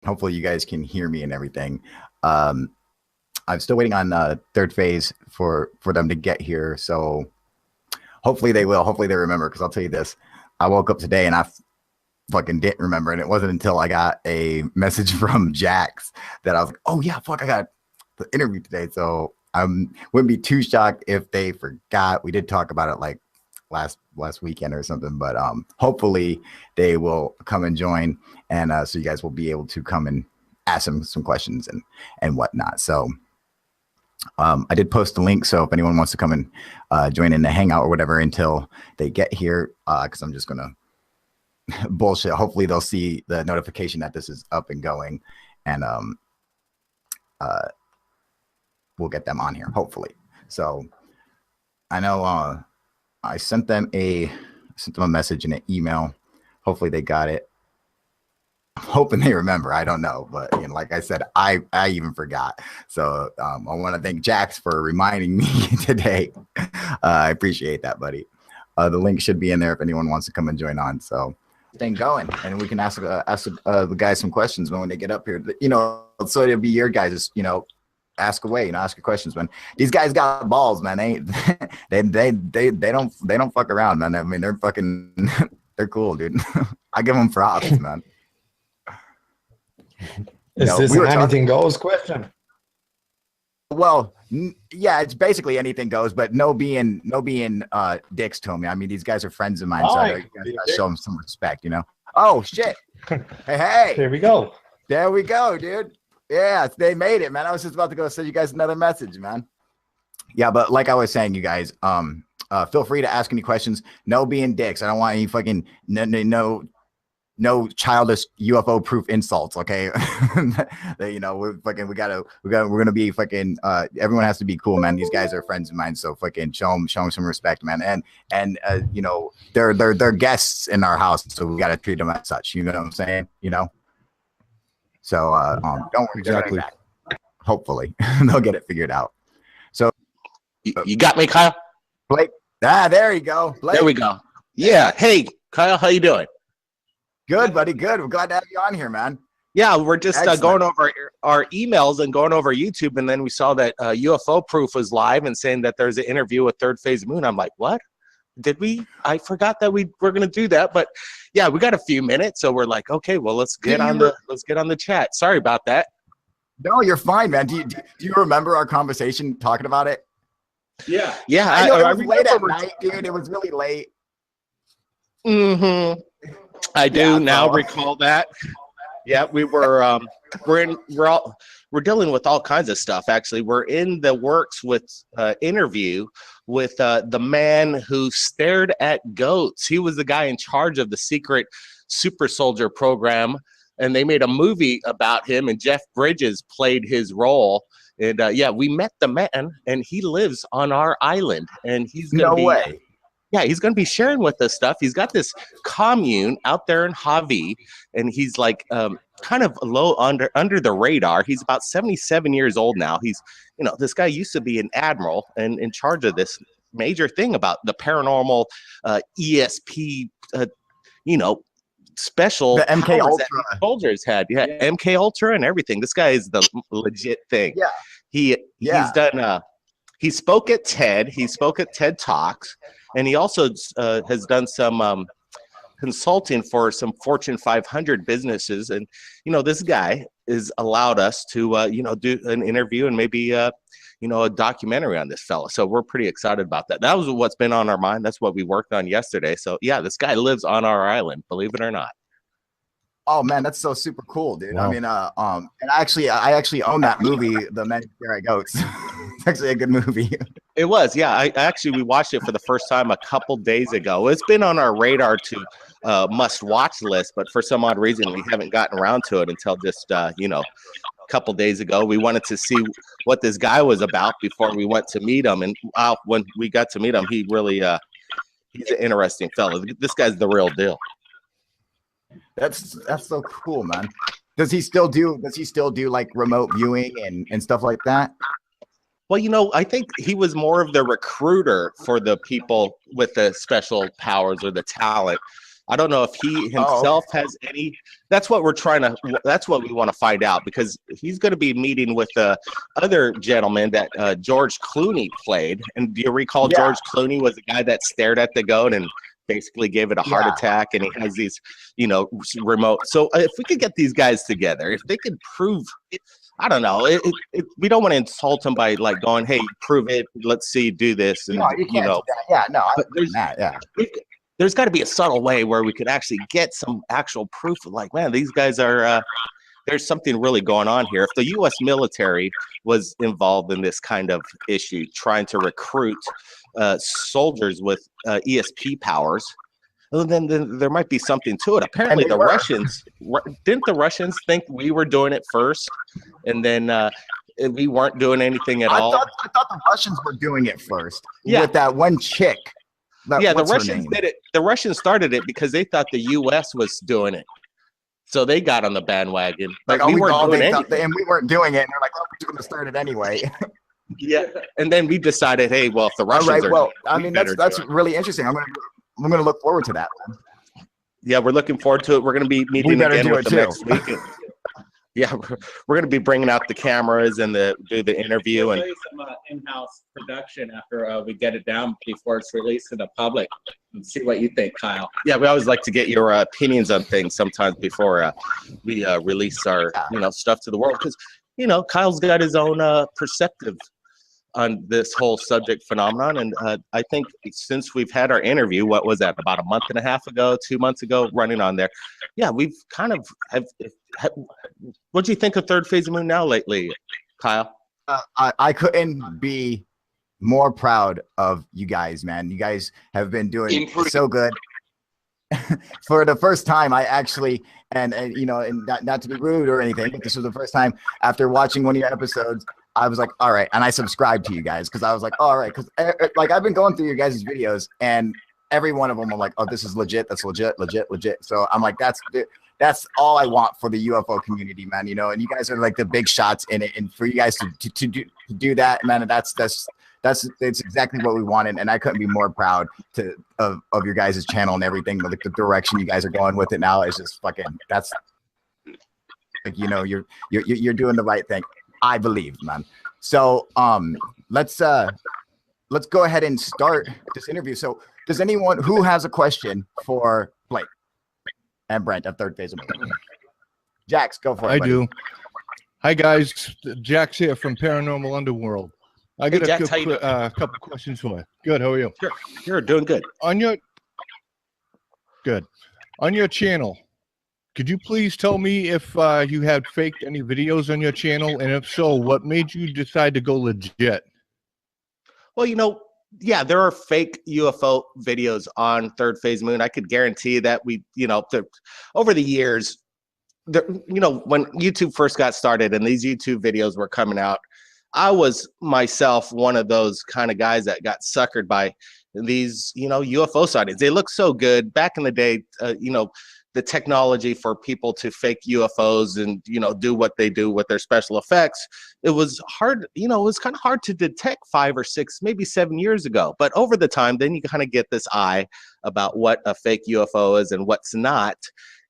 hopefully you guys can hear me and everything. I'm still waiting on third phase for them to get here. So hopefully they will. Hopefully they remember, because I'll tell you this. I woke up today and I fucking didn't remember. And it wasn't until I got a message from Jax that I was like, oh yeah, fuck, I got the interview today. So I wouldn't be too shocked if they forgot. We did talk about it like last weekend or something, but hopefully they will come and join, and so you guys will be able to come and ask them some questions and whatnot. So I did post the link, so if anyone wants to come and join in the hangout or whatever until they get here, because I'm just gonna bullshit. Hopefully they'll see the notification that this is up and going, and we'll get them on here hopefully. So I know I sent them a message and an email. Hopefully they got it. I'm hoping they remember. I don't know, but you know, like I said, I even forgot. So I want to thank Jax for reminding me today. I appreciate that, buddy. The link should be in there if anyone wants to come and join on. So thing going, and we can ask the guys some questions when they get up here. You know, so it'll be your guys', you know, ask away, you know, ask your questions, man. These guys got balls, man. They don't fuck around, man. I mean, they're fucking they're cool, dude. I give them props, man. Is this an anything goes question? Well, yeah, it's basically anything goes, but no being dicks to me. I mean, these guys are friends of mine, so you guys gotta show them some respect, you know. Oh shit! Hey, there we go. There we go, dude. Yeah, they made it, man. I was just about to go send you guys another message, man. Yeah, but like I was saying, you guys, feel free to ask any questions. No being dicks. I don't want any fucking no childish UFO proof insults. Okay, you know, we're gonna be fucking. Everyone has to be cool, man. These guys are friends of mine, so fucking show them some respect, man. And you know, they're guests in our house, so we gotta treat them as such. You know what I'm saying? You know. So don't worry, exactly. Hopefully they'll get it figured out. So you got me, Kyle? Blake. There you go. Blake. There we go. Yeah. Hey, Kyle, how you doing? Good, buddy. Good. We're glad to have you on here, man. Yeah, we're just going over our emails and going over YouTube, and then we saw that UFO Proof was live and saying that there's an interview with Third Phase Moon. I'm like, what? Did we? I forgot that we were going to do that, but yeah, we got a few minutes, so we're like, okay, well, let's get on the chat. Sorry about that. No, you're fine, man. Do you remember our conversation talking about it? Yeah. I know it was late at night, dude. It was really late. Mm-hmm. I do now recall that. Yeah, we were we're dealing with all kinds of stuff. Actually, we're in the works with interview with the man who stared at goats. He was the guy in charge of the secret super soldier program, and they made a movie about him, and Jeff Bridges played his role. And yeah, we met the man, and he lives on our island, and he's gonna yeah, he's going to be sharing with us stuff. He's got this commune out there in Javi, and he's like kind of low under the radar. He's about 77 years old now. He's, you know, this guy used to be an admiral and in charge of this major thing about the paranormal ESP, you know, special the MK Ultra soldiers had. Yeah, MK Ultra and everything. This guy is the legit thing. Yeah, he's done. He spoke at TED. He spoke at TED Talks. And he also has done some consulting for some Fortune 500 businesses. And, you know, this guy is allowed us to, you know, do an interview and maybe, you know, a documentary on this fella. So we're pretty excited about that. That was what's been on our mind. That's what we worked on yesterday. So, yeah, this guy lives on our island, believe it or not. Oh man, that's so super cool, dude. Wow. I mean, and I actually own that movie, The Men Who Stare at Goats. It's actually a good movie. It was, yeah. We watched it for the first time a couple days ago. It's been on our radar to must-watch list, but for some odd reason, we haven't gotten around to it until just, you know, a couple days ago. We wanted to see what this guy was about before we went to meet him, and when we got to meet him, he really, he's an interesting fellow. This guy's the real deal. That's so cool, man. Does he still do like remote viewing and stuff like that? Well, you know, I think he was more of the recruiter for the people with the special powers or the talent. I don't know if he himself has any. That's what we're trying to. That's what we want to find out, because he's going to be meeting with the other gentleman that George Clooney played. And do you recall George Clooney was the guy that stared at the goat and basically gave it a heart attack? And he has these, remote. So if we could get these guys together, if they could prove. I don't know. We don't want to insult him by like going, "Hey, prove it. Let's see, do this." And no, you can't do that. Yeah, no. But there's got to be a subtle way where we could actually get some actual proof of like, man, these guys are. There's something really going on here. If the U.S. military was involved in this kind of issue, trying to recruit soldiers with ESP powers, well, then there might be something to it. Apparently, the Russians didn't the Russians think we were doing it first, and then we weren't doing anything at all. I thought the Russians were doing it first. Yeah, with that one chick. The Russians did it. The Russians started it because they thought the U.S. was doing it, so they got on the bandwagon. But we weren't doing anything, and we weren't doing it. And they're like, "Oh, we're going to start it anyway." Yeah, and then we decided, hey, well, if the Russians are, I mean, that's really interesting. I'm going to look forward to that one. Yeah, we're looking forward to it. We're going to be meeting again with them next week. Yeah, we're going to be bringing out the cameras and do the interview and some in-house production after we get it down before it's released to the public. And see what you think, Kyle. Yeah, we always like to get your opinions on things sometimes before we release our stuff to the world, because Kyle's got his own perspective on this whole subject phenomenon. And I think since we've had our interview, what was that, about a month and a half ago, 2 months ago, running on there. Yeah, we've kind of what do you think of Third Phase of Moon now lately, Kyle? I couldn't be more proud of you guys, man. You guys have been doing so good. For the first time, I actually, and not to be rude or anything, but this was the first time after watching one of your episodes, I was like, all right. And I subscribed to you guys because I was like, all right. Because like I've been going through your guys' videos and every one of them I'm like, oh, this is legit. That's legit. So I'm like, that's all I want for the UFO community, man. And you guys are like the big shots in it. And for you guys to do that, man, that's exactly what we wanted. And I couldn't be more proud of your guys' channel and everything. Like the direction you guys are going with it now is just fucking, that's like, you're doing the right thing. I believe, man. So let's go ahead and start this interview. So does anyone who has a question for Blake and Brent of Third Phase of Moon? Jax, go for it. I do. Hi guys, Jax here from Paranormal Underworld. I got a couple questions for you. Good, how are you? Sure, you're doing good. On your channel, could you please tell me if you had faked any videos on your channel, and if so, what made you decide to go legit? Well, yeah, there are fake UFO videos on Third Phase Moon. I could guarantee that over the years, when YouTube first got started and these YouTube videos were coming out, I was myself one of those kind of guys that got suckered by these, UFO sightings. They look so good. Back in the day, the technology for people to fake UFOs and, do what they do with their special effects, it was hard, it was kind of hard to detect 5 or 6, maybe 7 years ago. But over the time, then you kind of get this eye about what a fake UFO is and what's not.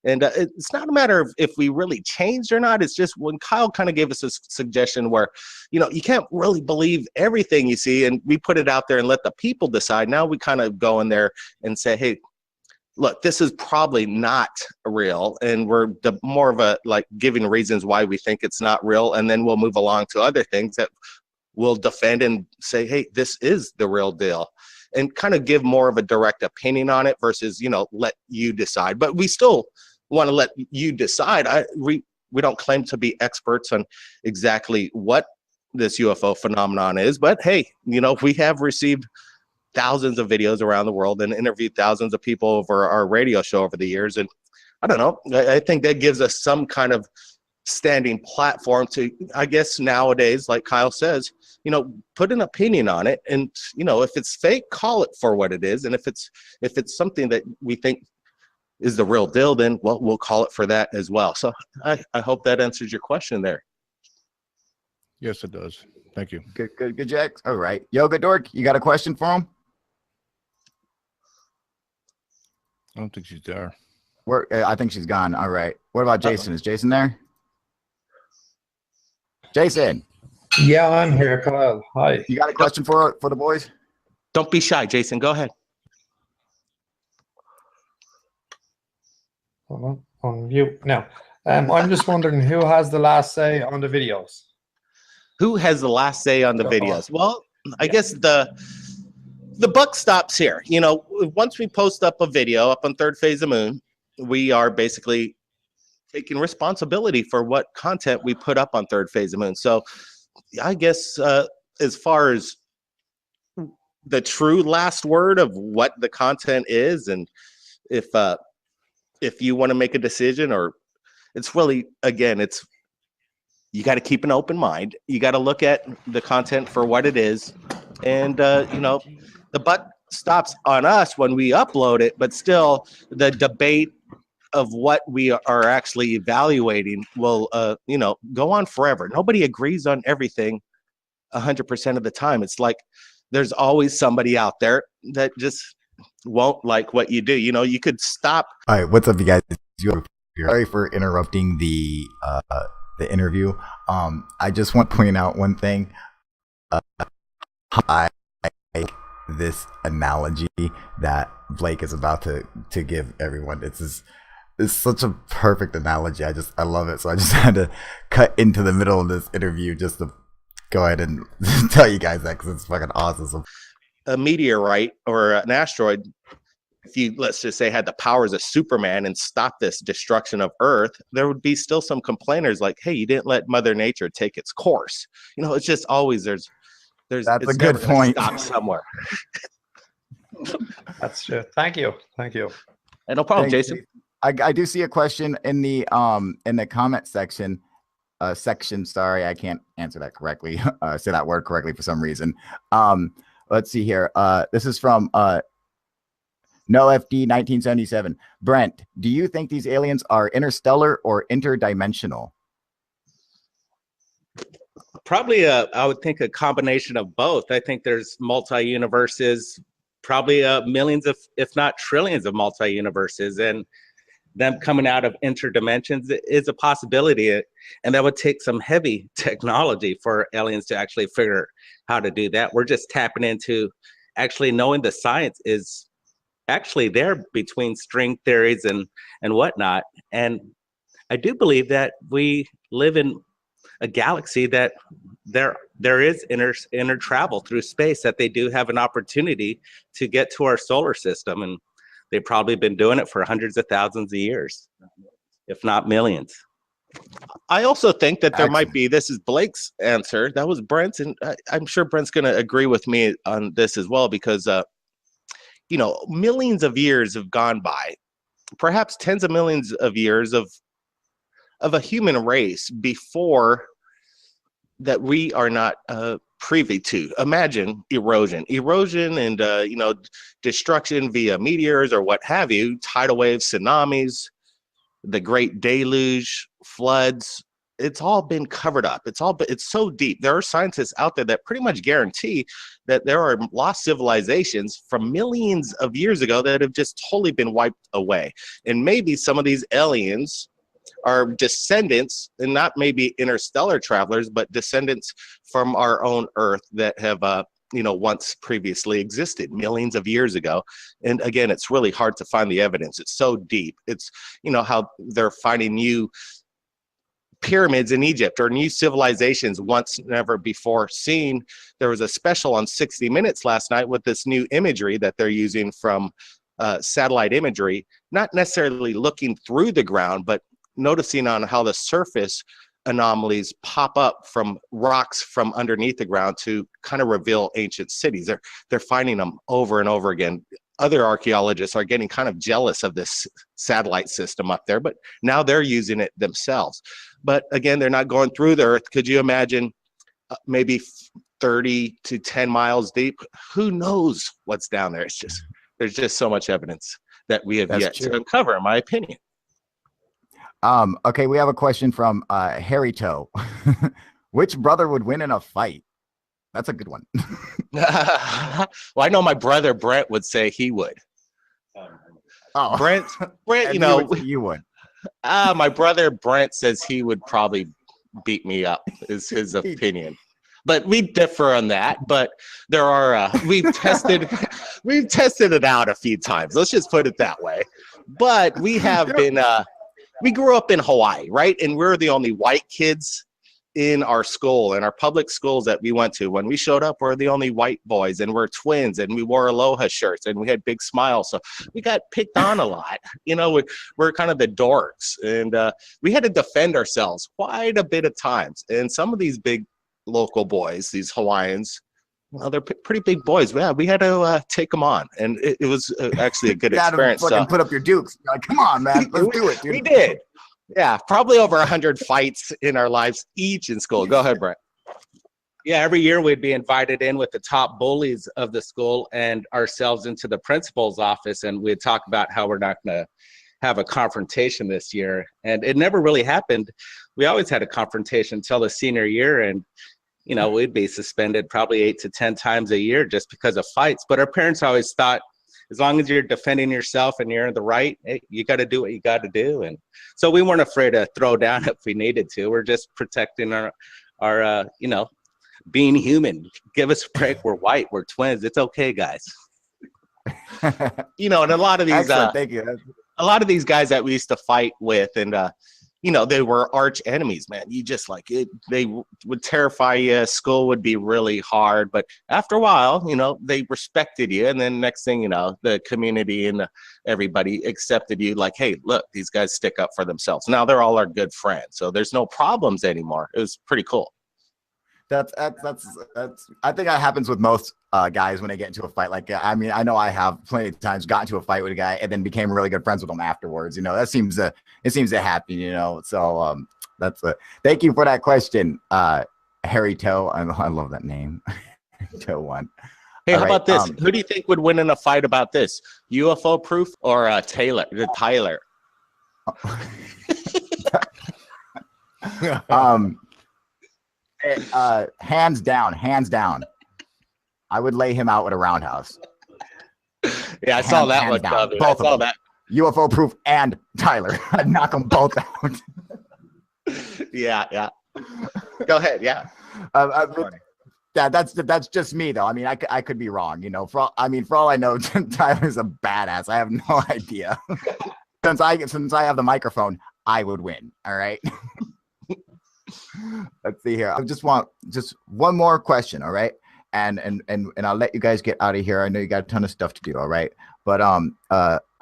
And it's not a matter of if we really changed or not. It's just when Kyle kind of gave us a suggestion where, you can't really believe everything you see, and we put it out there and let the people decide. Now we kind of go in there and say, hey, look, this is probably not real, and we're more of a giving reasons why we think it's not real, and then we'll move along to other things that we'll defend and say, hey, this is the real deal, and kind of give more of a direct opinion on it versus let you decide. But we still want to let you decide. We don't claim to be experts on exactly what this UFO phenomenon is, but hey, we have received thousands of videos around the world and interviewed thousands of people over our radio show over the years. And I don't know, I think that gives us some kind of standing platform to, I guess nowadays, like Kyle says, put an opinion on it. And, if it's fake, call it for what it is. And if it's something that we think is the real deal, then we'll call it for that as well. So I hope that answers your question there. Yes, it does. Thank you. Good, Jax. All right. Yoga Dork, you got a question for him? I don't think she's there. I think she's gone. All right. What about Jason? Is Jason there? Jason. Yeah, I'm here, Kyle. Hi. You got a question for the boys? Don't be shy, Jason. Go ahead. Hold on mute now. I'm just wondering who has the last say on the videos. Who has the last say on the videos? Well, I guess the buck stops here. You know, once we post up a video up on Third Phase of Moon, we are basically taking responsibility for what content we put up on Third Phase of Moon. So I guess as far as the true last word of what the content is, and if you want to make a decision, or it's really, again, it's, you got to keep an open mind. You got to look at the content for what it is. And, you know, the buck stops on us when we upload it, but still the debate of what we are actually evaluating will, you know, go on forever. Nobody agrees on everything 100% of the time. It's like there's always somebody out there that just won't like what you do. You know, you could stop. All right, what's up, you guys? Sorry for interrupting the interview. I just want to point out one thing. I like this analogy that Blake is about to give everyone. It's such a perfect analogy. I love it. So I just had to cut into the middle of this interview just to go ahead and tell you guys that, because it's fucking awesome. A meteorite or an asteroid, if you, let's just say, had the powers of Superman and stop this destruction of Earth, there would be still some complainers like, hey, you didn't let Mother Nature take its course. You know, it's just always there's that's a good point. Stop somewhere. That's true. Thank you. And no problem, Jason. I do see a question in the comment section. Sorry, I can't answer that correctly. Say that word correctly for some reason. Let's see here. This is from NoFD 1977. Brent, do you think these aliens are interstellar or interdimensional? Probably I would think a combination of both. I think there's multi-universes, probably millions of, if not trillions of multi-universes, and them coming out of interdimensions is a possibility. And that would take some heavy technology for aliens to actually figure how to do that. We're just tapping into actually knowing the science is actually there between string theories and whatnot. And I do believe that we live in a galaxy that there is inner travel through space, that they do have an opportunity to get to our solar system. And they've probably been doing it for hundreds of thousands of years, if not millions. I also think that there might be, this is Blake's answer, that was Brent's, and I'm sure Brent's going to agree with me on this as well, because, you know, millions of years have gone by, perhaps tens of millions of years of a human race before that we are not privy to. Imagine erosion and you know, destruction via meteors or what have you, tidal waves, tsunamis, the great deluge, floods. It's all been covered up. It's so deep. There are scientists out there that pretty much guarantee that there are lost civilizations from millions of years ago that have just totally been wiped away. And maybe some of these aliens are descendants, and not maybe interstellar travelers, but descendants from our own Earth that have, you know, once previously existed millions of years ago. And again, it's really hard to find the evidence. It's so deep. It's, you know, how they're finding new pyramids in Egypt or new civilizations once never before seen. There was a special on 60 Minutes last night with this new imagery that they're using from satellite imagery, not necessarily looking through the ground, but noticing on how the surface anomalies pop up from rocks from underneath the ground to kind of reveal ancient cities. They're finding them over and over again. Other archaeologists are getting kind of jealous of this satellite system up there, but now they're using it themselves. But again, they're not going through the Earth. Could you imagine maybe 30 to 10 miles deep? Who knows what's down there? It's just, there's just so much evidence that we have yet to uncover, in my opinion. Okay, we have a question from Harry Toe. Which brother would win in a fight? That's a good one. Well, I know my brother Brent would say he would. Oh, Brent, and you know, you would. my brother Brent says he would probably beat me up, is his opinion. But we differ on that. But there are we've tested it out a few times. Let's just put it that way. But we have been we grew up in Hawaii, right? And we're the only white kids in our school, in our public schools that we went to. When we showed up, we're the only white boys, and we're twins, and we wore aloha shirts, and we had big smiles. So we got picked on a lot. You know, we're kind of the dorks, and we had to defend ourselves quite a bit of times. And some of these big local boys, these Hawaiians, well, they're pretty big boys. Yeah, we had to take them on, and it was actually a good experience. You had to fucking put up your dukes. You're like, come on, man, let's do it, dude. We did. Yeah, probably over 100 fights in our lives each in school. Go ahead, Brent. Yeah, every year we'd be invited in with the top bullies of the school and ourselves into the principal's office, and we'd talk about how we're not going to have a confrontation this year. And it never really happened. We always had a confrontation until the senior year, and you know, we'd be suspended probably 8 to 10 times a year just because of fights. But our parents always thought, as long as you're defending yourself and you're in the right, hey, you got to do what you got to do. And so we weren't afraid to throw down if we needed to. We're just protecting our you know, being human. Give us a break. We're white. We're twins. It's okay, guys. You know, and a lot of these, Thank you. a lot of these guys that we used to fight with, and you know, they were arch enemies, man. You just like it, they would terrify you. School would be really hard, but after a while, you know, they respected you. And then next thing you know, the community and everybody accepted you like, hey, look, these guys stick up for themselves. Now they're all our good friends. So there's no problems anymore. It was pretty cool. That's I think that happens with most guys when they get into a fight. Like, I mean, I know I have plenty of times got into a fight with a guy and then became really good friends with him afterwards. You know, that seems it seems to happen. You know, so that's thank you for that question, Harry Toe. I love that name, Toe One. Hey, All how right, about this? Who do you think would win in a fight about this? UFO proof or Tyler? Hands down. I would lay him out with a roundhouse. Yeah, I saw that one. Both I saw that. UFO proof and Tyler. I'd knock them both out. Yeah. Go ahead. Yeah. Yeah, that's just me though. I mean, I could be wrong. You know, for all I know, Tyler's a badass. I have no idea. Since I have the microphone, I would win. All right. Let's see here. I just want one more question, all right? And I'll let you guys get out of here. I know you got a ton of stuff to do, all right? But I'm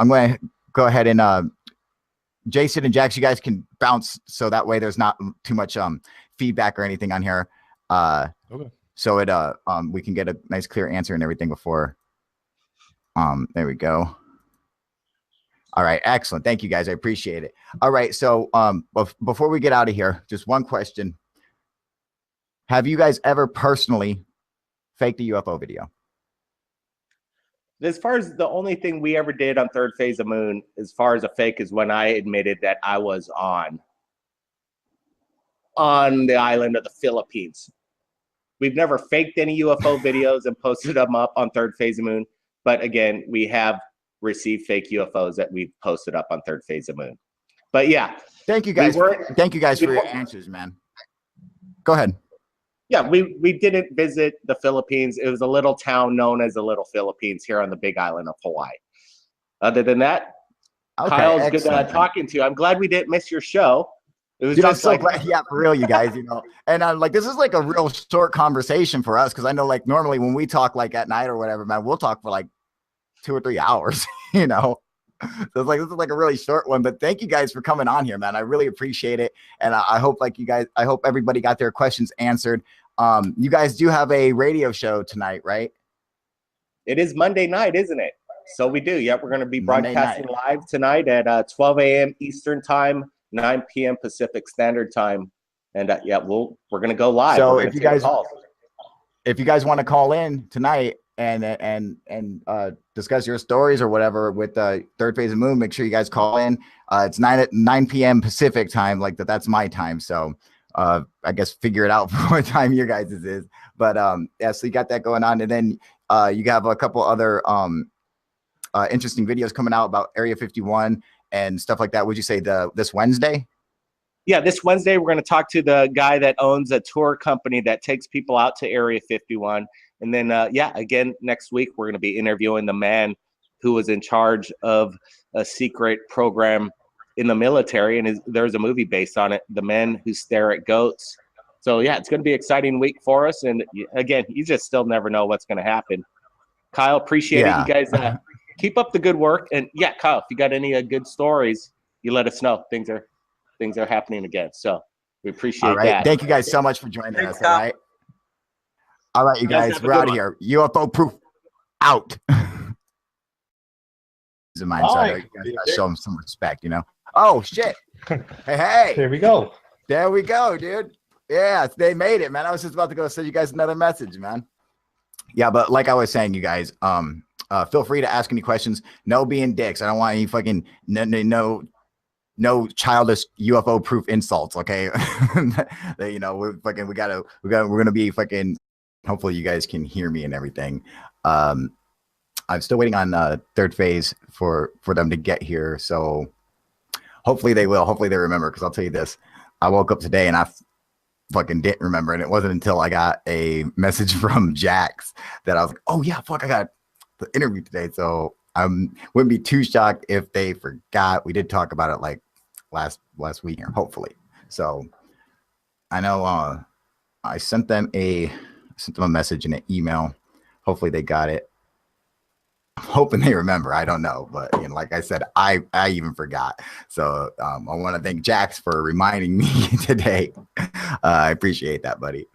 going to go ahead and Jason and Jax, you guys can bounce so that way there's not too much feedback or anything on here. Okay. So we can get a nice clear answer and everything before. There we go. All right, excellent. Thank you, guys. I appreciate it. All right, so before we get out of here, just one question. Have you guys ever personally faked a UFO video? As far as the only thing we ever did on Third Phase of Moon, as far as a fake, is when I admitted that I was on the island of the Philippines. We've never faked any UFO videos and posted them up on Third Phase of Moon. But again, we have received fake UFOs that we've posted up on Third Phase of Moon. But yeah. Thank you guys. Thank you guys for your answers, man. Go ahead. Yeah, we didn't visit the Philippines. It was a little town known as the Little Philippines here on the Big Island of Hawaii. Other than that, okay, Kyle's good talking to you. I'm glad we didn't miss your show. It was just so glad, yeah, for real, you guys, you know. And I'm like, this is like a real short conversation for us because I know, like, normally when we talk like at night or whatever, man, we'll talk for like 2 or 3 hours, you know. So it's like, this is like a really short one, but thank you guys for coming on here, man. I really appreciate it. And I hope I hope everybody got their questions answered. You guys do have a radio show tonight, right? It is Monday night, isn't it? So we do. Yeah, we're going to be broadcasting live tonight at 12 a.m. Eastern time, 9 p.m. Pacific Standard Time. And yeah, we're going to go live. So if you guys want to call in tonight and discuss your stories or whatever with Third Phase of Moon, make sure you guys call in. It's 9 p.m. Pacific time, like that's my time. So I guess figure it out for what time your guys' is. But yeah, so you got that going on, and then you have a couple other interesting videos coming out about Area 51 and stuff like that. Would you say this Wednesday? Yeah, this Wednesday we're going to talk to the guy that owns a tour company that takes people out to Area 51. And then, yeah, again, next week we're going to be interviewing the man who was in charge of a secret program in the military, and there's a movie based on it, The Men Who Stare at Goats. So, yeah, it's going to be an exciting week for us. And, again, you just still never know what's going to happen. Kyle, appreciate it. You guys keep up the good work. And, yeah, Kyle, if you got any good stories, you let us know. Things are happening again. So we appreciate that. Thank you guys so much for joining us. All right, you guys, we're out of here. UFO proof out. Mine, so you guys gotta show them some respect, you know. Oh shit! Hey, there we go. There we go, dude. Yeah, they made it, man. I was just about to go send you guys another message, man. Yeah, but like I was saying, you guys, feel free to ask any questions. No being dicks. I don't want any fucking no childish UFO proof insults. Okay, you know, we're gonna be fucking. Hopefully, you guys can hear me and everything. I'm still waiting on Third Phase for them to get here. So hopefully they will. Hopefully they remember, because I'll tell you this. I woke up today and I fucking didn't remember. And it wasn't until I got a message from Jax that I was like, oh, yeah, fuck, I got the interview today. So I wouldn't be too shocked if they forgot. We did talk about it like last week here, hopefully. So I know I sent them a message and an email. Hopefully they got it. I'm hoping they remember. I don't know, but you know, like I said, I even forgot. So I want to thank Jax for reminding me today. I appreciate that, buddy.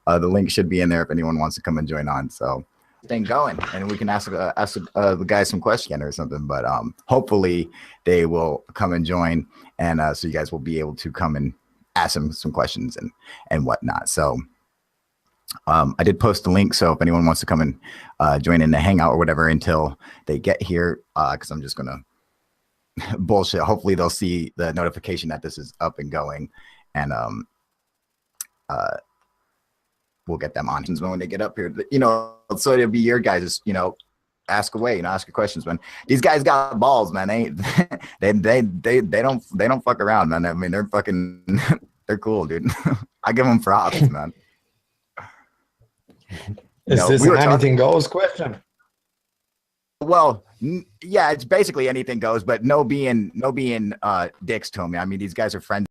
The link should be in there if anyone wants to come and join on. So thing going, and we can ask the guys some questions or something. But hopefully they will come and join, and so you guys will be able to come and ask them some questions and whatnot. So. I did post the link, so if anyone wants to come and join in the hangout or whatever until they get here, because I'm just gonna bullshit. Hopefully they'll see the notification that this is up and going, and we'll get them on when they get up here. You know, so it'll be your guys', you know, ask away, you know, ask your questions, man. These guys got balls, man. They don't fuck around, man. I mean, they're fucking they're cool, dude. I give them props, man. Is this an anything goes question? Well, yeah, it's basically anything goes, but no being dicks to me. I mean, these guys are friends.